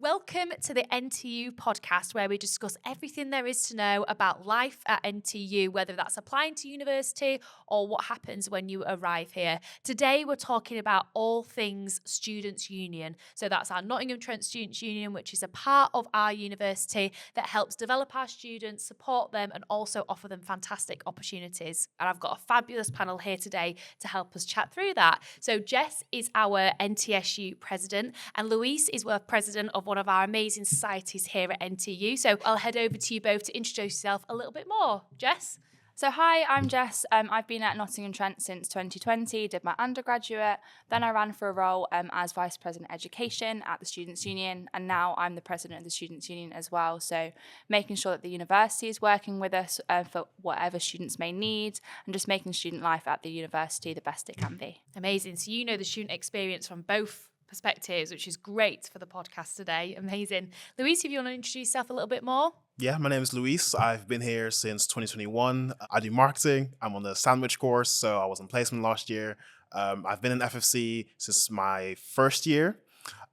Welcome to the NTU podcast, where we discuss everything there is to know about life at NTU, whether that's applying to university or what happens when you arrive here. Today, we're talking about all things Students' Union. So that's our Nottingham Trent Students Union, which is a part of our university that helps develop our students, support them, and also offer them fantastic opportunities. And I've got a fabulous panel here today to help us chat through that. So Jess is our NTSU President, and Louise is our President of one of our amazing societies here at NTU. So I'll head over to you both to introduce yourself a little bit more. Jess? So hi, I'm Jess. I've been at Nottingham Trent since 2020, did my undergraduate, then I ran for a role as Vice President Education at the Students' Union, and now I'm the President of the Students' Union as well. So making sure that the university is working with us for whatever students may need, and just making student life at the university the best it can be. Amazing. So you know the student experience from both perspectives, which is great for the podcast today. Amazing. Louise, if you want to introduce yourself a little bit more. Yeah, my name is Luis. I've been here since 2021. I do marketing. I'm on the sandwich course, so I was on placement last year. I've been in FFC since my first year.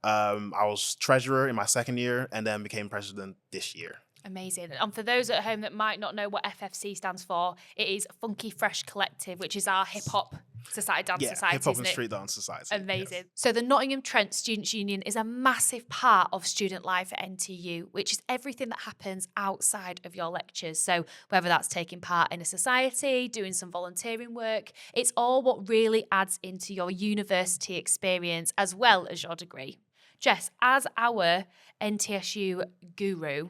I was treasurer in my second year and then became president this year. Amazing. And for those at home that might not know what FFC stands for, it is Funky Fresh Collective, which is our hip-hop society, dance society, hip-hop isn't and it? street dance society. Amazing. Yes. So the Nottingham Trent Students Union is a massive part of student life at NTU, which is everything that happens outside of your lectures. So whether that's taking part in a society, doing some volunteering work, it's all what really adds into your university experience as well as your degree. Jess, as our NTSU guru,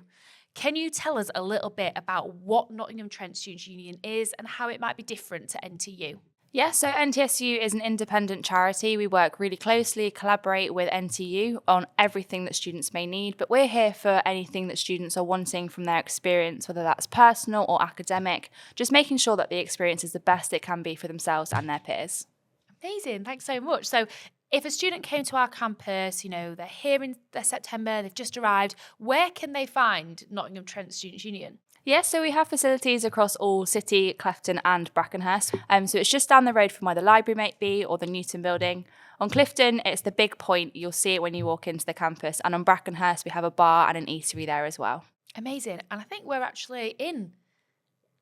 can you tell us a little bit about what Nottingham Trent Students Union is and how it might be different to NTU? Yeah, so NTSU is an independent charity. We work really closely, collaborate with NTU on everything that students may need, but we're here for anything that students are wanting from their experience, whether that's personal or academic, just making sure that the experience is the best it can be for themselves and their peers. Amazing, thanks so much. So if a student came to our campus, they're here in September, they've just arrived, where can they find Nottingham Trent Students Union? Yes, so we have facilities across all City, Clifton and Brackenhurst. So it's just down the road from where the library might be or the Newton building. On Clifton, it's the big point. You'll see it when you walk into the campus. And on Brackenhurst, we have a bar and an eatery there as well. Amazing. And I think we're actually in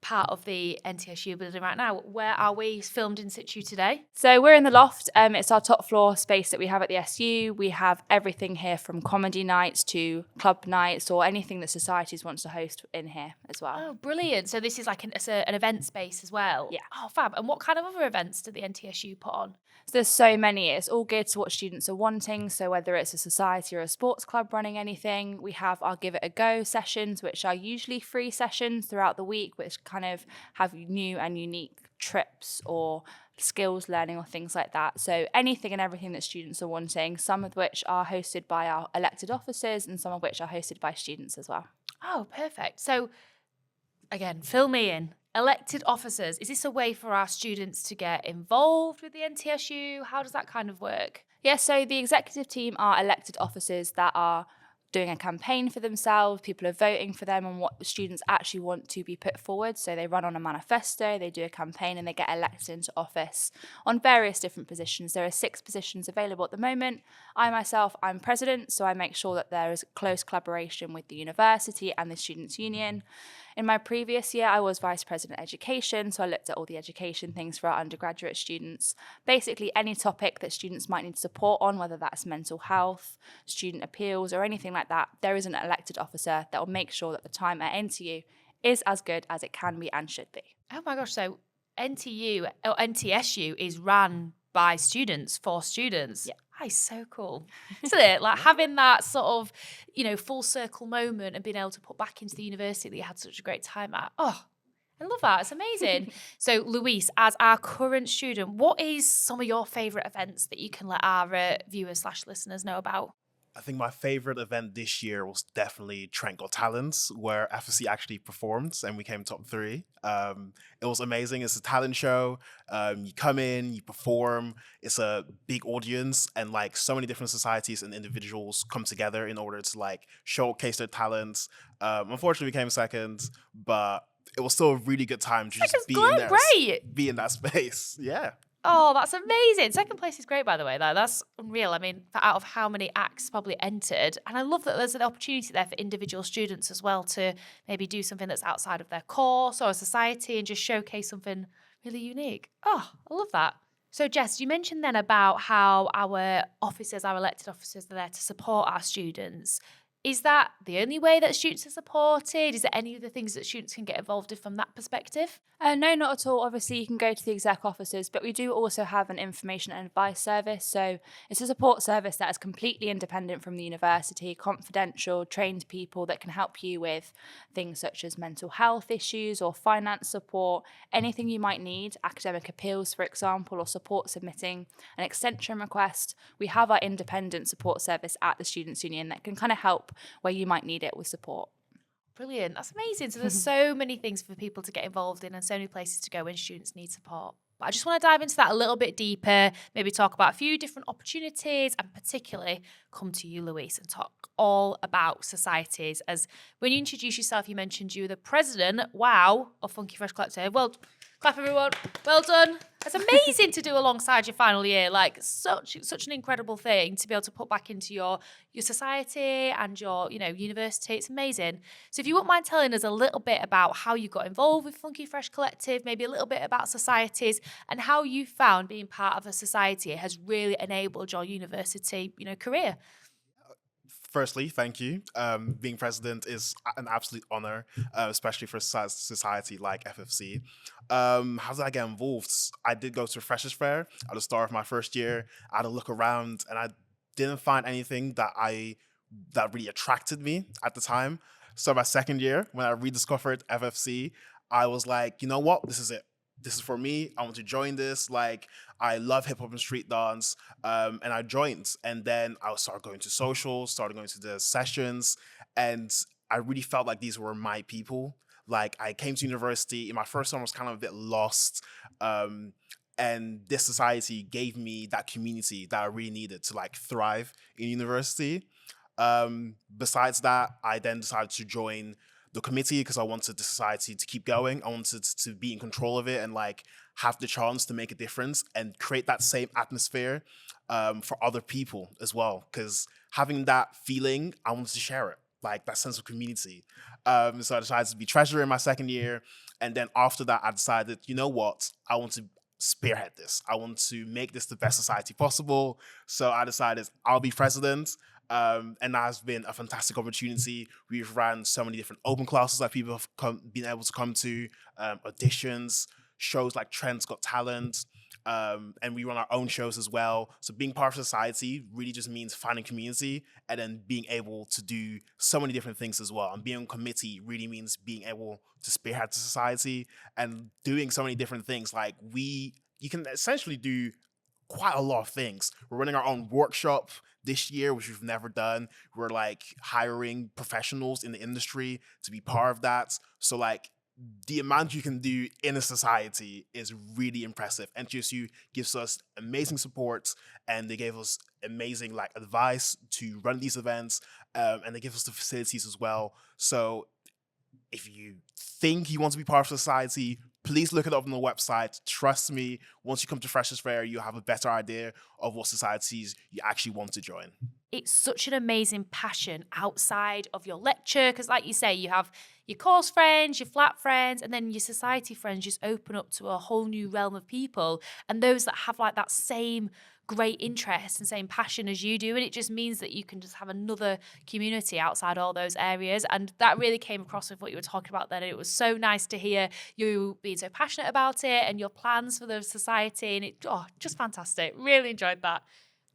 part of the NTSU building right now. Where are we filmed in situ today? So we're in the loft. It's our top floor space that we have at the SU. We have everything here from comedy nights to club nights or anything that societies wants to host in here as well. Oh, brilliant. So this is like an event space as well? Yeah. Oh, fab. And what kind of other events do the NTSU put on? So there's so many. It's all geared to what students are wanting. So whether it's a society or a sports club running anything, we have our Give It a Go sessions, which are usually free sessions throughout the week, which kind of have new and unique trips or skills learning or things like that. So anything and everything that students are wanting, some of which are hosted by our elected officers and some of which are hosted by students as well. Oh, perfect. So again, fill me in. Elected officers, is this a way for our students to get involved with the NTSU? How does that kind of work? Yeah, so the executive team are elected officers that are doing a campaign for themselves. People are voting for them and what the students actually want to be put forward. So they run on a manifesto, they do a campaign and they get elected into office on various different positions. There are 6 positions available at the moment. I'm president, so I make sure that there is close collaboration with the university and the Students' Union. In my previous year, I was Vice President Education, so I looked at all the education things for our undergraduate students. Basically, any topic that students might need support on, whether that's mental health, student appeals, or anything like that, there is an elected officer that will make sure that the time at NTU is as good as it can be and should be. Oh my gosh, so NTSU is run by students for students. Yeah. That is so cool, isn't it? Like having that sort of, full circle moment and being able to put back into the university that you had such a great time at. Oh, I love that. It's amazing. So, Louise, as our current student, what is some of your favourite events that you can let our viewers/listeners know about? I think my favorite event this year was definitely Trent Got Talents, where FSC actually performed and we came top 3. It was amazing. It's a talent show. You come in, you perform. It's a big audience, and like so many different societies and individuals come together in order to like showcase their talents. Unfortunately, we came second, but it was still a really good time to just be in that space. Yeah. Oh, that's amazing. Second place is great, by the way. That's unreal. I mean, out of how many acts probably entered. And I love that there's an opportunity there for individual students as well to maybe do something that's outside of their course or a society and just showcase something really unique. Oh, I love that. So, Jess, you mentioned then about how our officers, our elected officers, are there to support our students. Is that the only way that students are supported? Is there any other things that students can get involved in from that perspective? No, not at all. Obviously, you can go to the exec offices, but we do also have an information and advice service. So it's a support service that is completely independent from the university, confidential, trained people that can help you with things such as mental health issues or finance support, anything you might need, academic appeals, for example, or support submitting an extension request. We have our independent support service at the Students' Union that can kind of help where you might need it with support. Brilliant. That's amazing. So there's so many things for people to get involved in and so many places to go when students need support. But I just want to dive into that a little bit deeper, maybe talk about a few different opportunities and particularly come to you, Louise, and talk all about societies. As when you introduced yourself, you mentioned you were the president, wow, of Funky Fresh Collective. Well, clap everyone. Well done. That's amazing to do alongside your final year. Like such an incredible thing to be able to put back into your society and your, university. It's amazing. So if you wouldn't mind telling us a little bit about how you got involved with Funky Fresh Collective, maybe a little bit about societies and how you found being part of a society has really enabled your university, career. Firstly, thank you. Being president is an absolute honor, especially for a society like FFC. How did I get involved? I did go to a freshers fair at the start of my first year. I had a look around and I didn't find anything that really attracted me at the time. So my second year, when I rediscovered FFC, I was like, you know what? This is it. This is for me. I want to join this. Like, I love hip hop and street dance. And I joined. And then I started going to socials, started going to the sessions. And I really felt like these were my people. Like, I came to university. In my first summer, I was kind of a bit lost. And this society gave me that community that I really needed to like thrive in university. Besides that, I then decided to join the committee because I wanted the society to keep going. I wanted to be in control of it and like have the chance to make a difference and create that same atmosphere for other people as well. Because having that feeling, I wanted to share it, like that sense of community. So I decided to be treasurer in my second year. And then after that, I decided, you know what? I want to spearhead this. I want to make this the best society possible. So I decided I'll be president. And that has been a fantastic opportunity. We've ran so many different open classes that people have been able to come to, auditions, shows like Trent's Got Talent, and we run our own shows as well. So being part of society really just means finding community and then being able to do so many different things as well. And being on committee really means being able to spearhead the society and doing so many different things. Like you can essentially do quite a lot of things. We're running our own workshop this year, which we've never done. We're like hiring professionals in the industry to be part of that. So like the amount you can do in a society is really impressive. NTSU gives us amazing support and they gave us amazing like advice to run these events, and they give us the facilities as well. So if you think you want to be part of society, please look it up on the website. Trust me, once you come to Freshers Fair, you'll have a better idea of what societies you actually want to join. It's such an amazing passion outside of your lecture because like you say, you have your course friends, your flat friends, and then your society friends just open up to a whole new realm of people and those that have like that same great interest and same passion as you do, and it just means that you can just have another community outside all those areas. And that really came across with what you were talking about then. It was so nice to hear you being so passionate about it and your plans for the society, and it just fantastic. Really enjoyed that.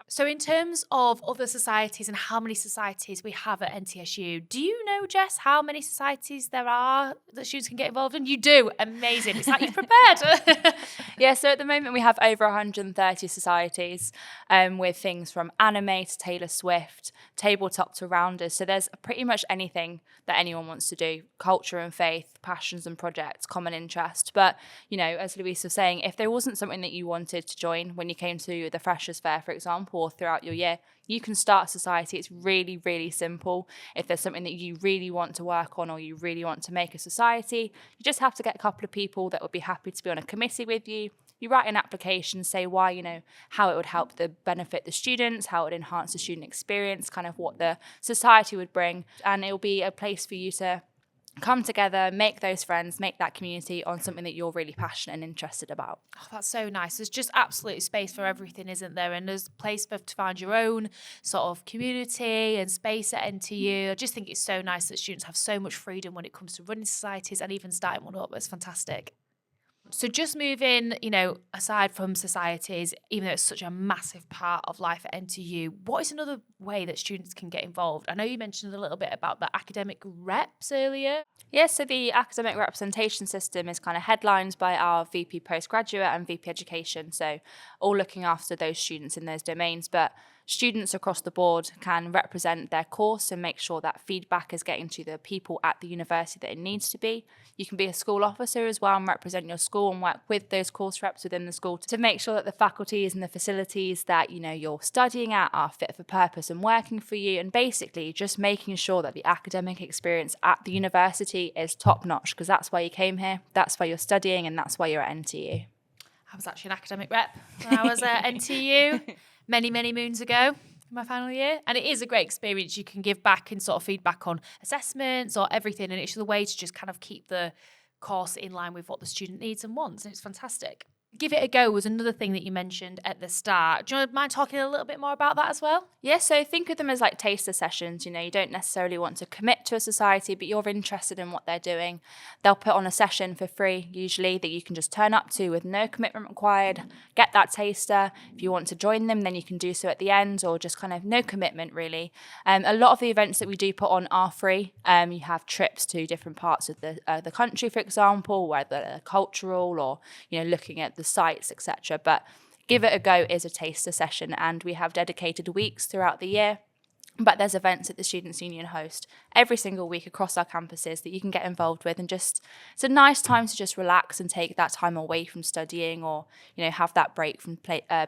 So in terms of other societies and how many societies we have at NTSU, do you know, Jess, how many societies there are that students can get involved in? You do. Amazing. It's like you've prepared. Yeah, so at the moment we have over 130 societies with things from anime to Taylor Swift, tabletop to rounders. So there's pretty much anything that anyone wants to do, culture and faith, passions and projects, common interest. But, as Louise was saying, if there wasn't something that you wanted to join when you came to the Freshers Fair, for example, or throughout your year, you can start a society. It's really, really simple. If there's something that you really want to work on or you really want to make a society, you just have to get a couple of people that would be happy to be on a committee with you. you write an application, say why, how it would help the benefit the students, how it would enhance the student experience, kind of what the society would bring. And it'll be a place for you to come together, make those friends, make that community on something that you're really passionate and interested about. Oh, that's so nice. There's just absolute space for everything, isn't there? And there's a place to find your own sort of community and space at NTU. I just think it's so nice that students have so much freedom when it comes to running societies and even starting one up. It's fantastic. So just moving, aside from societies, even though it's such a massive part of life at NTU, what is another way that students can get involved? I know you mentioned a little bit about the academic reps earlier. Yeah, so the academic representation system is kind of headlined by our VP Postgraduate and VP Education, so all looking after those students in those domains. But students across the board can represent their course and make sure that feedback is getting to the people at the university that it needs to be. You can be a school officer as well and represent your school and work with those course reps within the school to make sure that the faculties and the facilities that you're studying at are fit for purpose and working for you, and basically just making sure that the academic experience at the university is top notch, because that's why you came here, that's why you're studying, and that's why you're at NTU. I was actually an academic rep when I was at NTU many, many moons ago in my final year. And it is a great experience. You can give back and sort of feedback on assessments or everything. And it's the way to just kind of keep the course in line with what the student needs and wants. And it's fantastic. Give it a go was another thing that you mentioned at the start. Do you mind talking a little bit more about that as well? Yeah, so think of them as like taster sessions. You don't necessarily want to commit to a society, but you're interested in what they're doing. They'll put on a session for free, usually, that you can just turn up to with no commitment required, get that taster. If you want to join them, then you can do so at the end, or just kind of no commitment, really. A lot of the events that we do put on are free. You have trips to different parts of the country, for example, whether they're cultural or, looking at the sites, etc. But Give It a Go is a taster session, and we have dedicated weeks throughout the year. But there's events that the Students' Union host every single week across our campuses that you can get involved with, and it's a nice time to just relax and take that time away from studying, or have that break from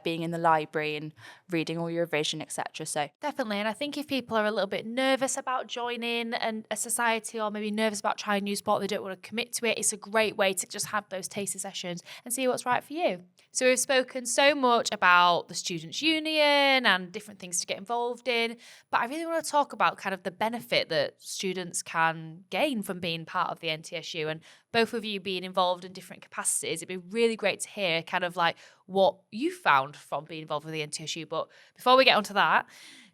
being in the library and reading all your revision, etc. So definitely, and I think if people are a little bit nervous about joining a society, or maybe nervous about trying a new sport, they don't want to commit to it, it's a great way to just have those taster sessions and see what's right for you. So we've spoken so much about the Students' Union and different things to get involved in, but I really want to talk about kind of the benefit that students can gain from being part of the NTSU, and both of you being involved in different capacities. It'd be really great to hear kind of like what you found from being involved with the NTSU. But before we get onto that,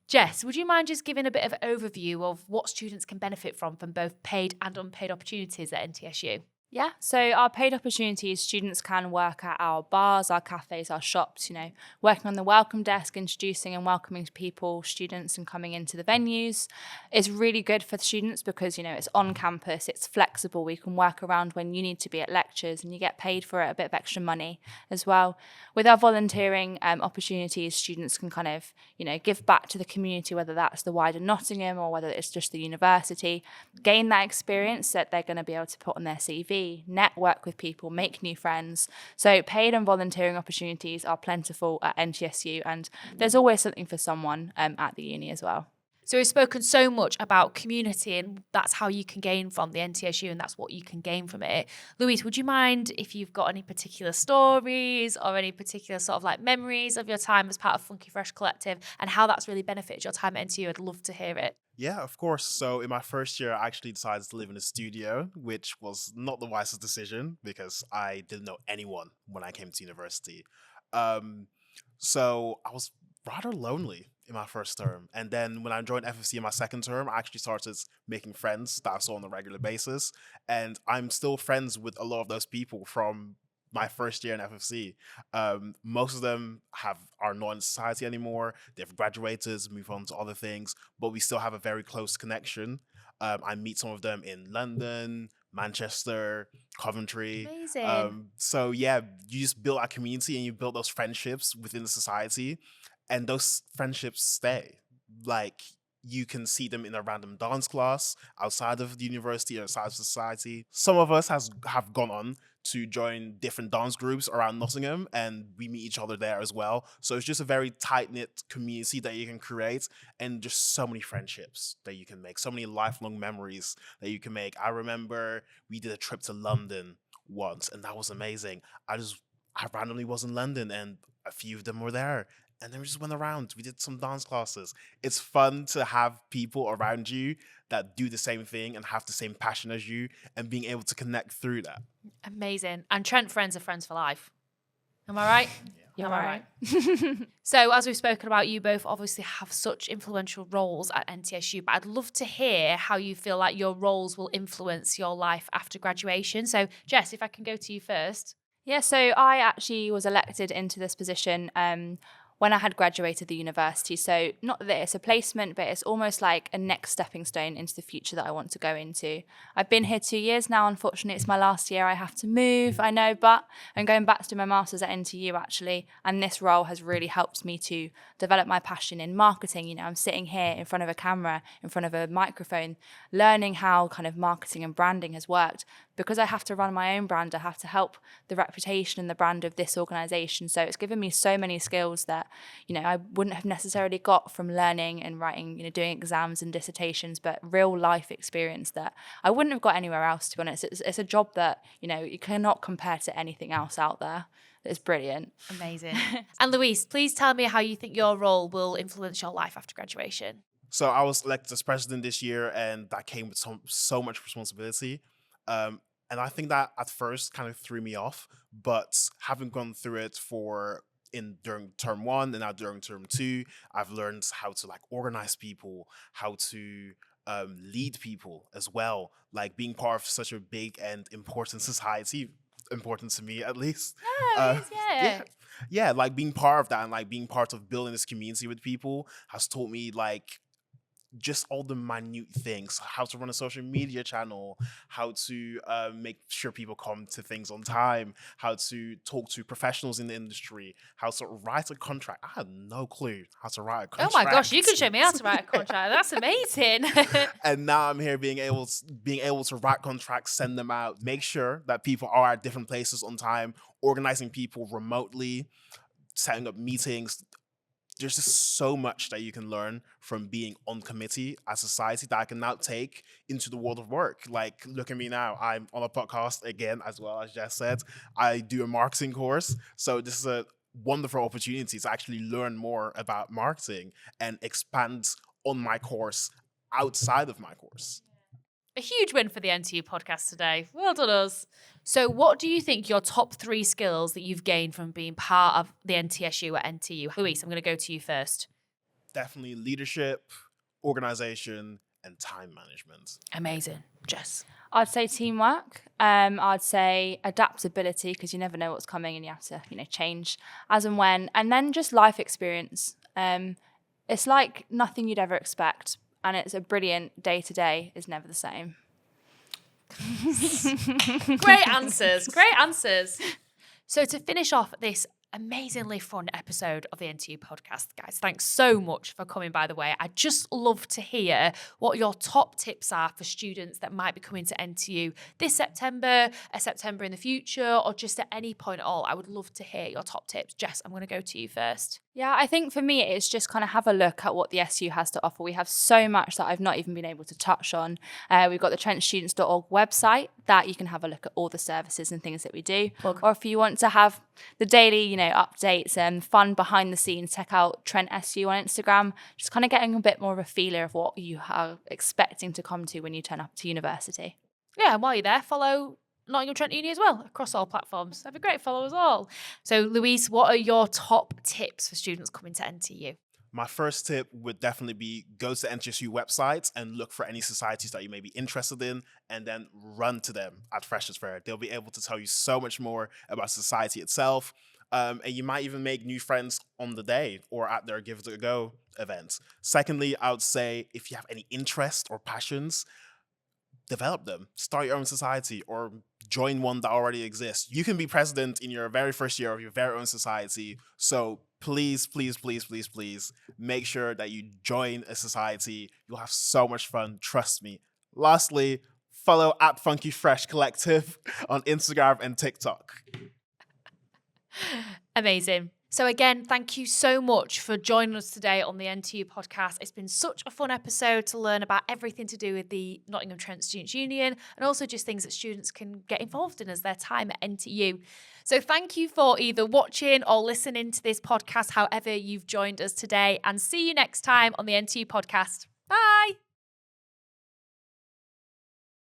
Jess, would you mind just giving a bit of an overview of what students can benefit from both paid and unpaid opportunities at NTSU? Yeah, so our paid opportunities, students can work at our bars, our cafes, our shops, working on the welcome desk, introducing and welcoming people, students, and coming into the venues. It's really good for the students because, it's on campus, it's flexible, we can work around when you need to be at lectures, and you get paid for it, a bit of extra money as well. With our volunteering opportunities, students can kind of, give back to the community, whether that's the wider Nottingham or whether it's just the university, gain that experience that they're going to be able to put on their CV, network with people, make new friends. So paid and volunteering opportunities are plentiful at NTSU, and there's always something for someone at the uni as well. So we've spoken so much about community, and that's how you can gain from the NTSU, and that's what you can gain from it. Louise, would you mind if you've got any particular stories or any particular sort of like memories of your time as part of Funky Fresh Collective and how that's really benefited your time at NTU? I'd love to hear it. Yeah, of course. So in my first year, I actually decided to live in a studio, which was not the wisest decision because I didn't know anyone when I came to university. So I was rather lonely in my first term. And then when I joined FFC in my second term, I actually started making friends that I saw on a regular basis. And I'm still friends with a lot of those people from my first year in FFC. Most of them are not in society anymore. They've graduated, moved on to other things, but we still have a very close connection. I meet some of them in London, Manchester, Coventry. Amazing. So yeah, you just build a community and you build those friendships within the society, and those friendships stay. Like, you can see them in a random dance class outside of the university or outside of society. Some of us have gone on to join different dance groups around Nottingham, and we meet each other there as well. So it's just a very tight-knit community that you can create, and just so many friendships that you can make, so many lifelong memories that you can make. I remember we did a trip to London once, and that was amazing. I just I randomly was in London and a few of them were there. And then we just went around. We did some dance classes. It's fun to have people around you that do the same thing and have the same passion as you and being able to connect through that. Amazing. And Trent friends are friends for life. Am I right? You're Am I right. So as we've spoken about, you both obviously have such influential roles at NTSU, but I'd love to hear how you feel like your roles will influence your life after graduation. So Jess, if I can go to you first. Yeah, so I actually was elected into this position when I had graduated the university. So not that it's a placement, but it's almost like a next stepping stone into the future that I want to go into. I've been here 2 years now. Unfortunately, it's my last year. I have to move, I know, but I'm going back to do my master's at NTU actually. And this role has really helped me to develop my passion in marketing. You know, I'm sitting here in front of a camera, in front of a microphone, learning how kind of marketing and branding has worked. Because I have to run my own brand, I have to help the reputation and the brand of this organisation. So it's given me so many skills that, you know, I wouldn't have necessarily got from learning and writing, you know, doing exams and dissertations, but real life experience that I wouldn't have got anywhere else, to be honest. It's a job that, you know, you cannot compare to anything else out there. It's brilliant. Amazing. And Louise, please tell me how you think your role will influence your life after graduation. So I was elected as president this year, and that came with so much responsibility. And I think that at first kind of threw me off, but having gone through it during term 1 and now during term 2, I've learned how to like organize people, how to lead people as well. Like being part of such a big and important society, important to me at least. Yeah, like being part of that and like being part of building this community with people has taught me like just all the minute things, how to run a social media channel, how to make sure people come to things on time, how to talk to professionals in the industry, how to write a contract. I had no clue how to write a contract. Oh my gosh, you can show me how to write a contract. That's amazing. And now I'm here being able to write contracts, send them out, make sure that people are at different places on time, organizing people remotely, setting up meetings. There's just so much that you can learn from being on committee as society that I can now take into the world of work. Like, look at me now. I'm on a podcast again, as well as Jess said. I do a marketing course. So this is a wonderful opportunity to actually learn more about marketing and expand on my course outside of my course. A huge win for the NTU podcast today. Well done us. So what do you think your top 3 skills that you've gained from being part of the NTSU at NTU? Louise, I'm going to go to you first. Definitely leadership, organization, and time management. Amazing. Jess? I'd say teamwork. I'd say adaptability, because you never know what's coming and you have to, you know, change as and when. And then just life experience. It's like nothing you'd ever expect. And it's a brilliant day-to-day is never the same. Great answers. Great answers. So to finish off this amazingly fun episode of the NTU podcast, guys, thanks so much for coming, by the way. I'd just love to hear what your top tips are for students that might be coming to NTU this September, a September in the future, or just at any point at all. I would love to hear your top tips. Jess, I'm going to go to you first. Yeah, I think for me, it's just kind of have a look at what the SU has to offer. We have so much that I've not even been able to touch on. We've got the TrentStudents.org website that you can have a look at all the services and things that we do. Or if you want to have the daily, you know, updates and fun behind the scenes, check out Trent SU on Instagram. Just kind of getting a bit more of a feeler of what you are expecting to come to when you turn up to university. Yeah, and while you're there, follow Nottingham Trent Uni as well, across all platforms. Have a great follow as all. So, Louise, what are your top tips for students coming to NTU? My first tip would definitely be go to the NTSU website and look for any societies that you may be interested in, and then run to them at Freshers Fair. They'll be able to tell you so much more about society itself. And you might even make new friends on the day or at their Give It a Go events. Secondly, I would say if you have any interest or passions, develop them. Start your own society or join one that already exists. You can be president in your very first year of your very own society. So please, please, please, please, please make sure that you join a society. You'll have so much fun. Trust me. Lastly, follow at Funky Fresh Collective on Instagram and TikTok. Amazing. So again, thank you so much for joining us today on the NTU podcast. It's been such a fun episode to learn about everything to do with the Nottingham Trent Students Union and also just things that students can get involved in as their time at NTU. So thank you for either watching or listening to this podcast, however you've joined us today, and see you next time on the NTU podcast.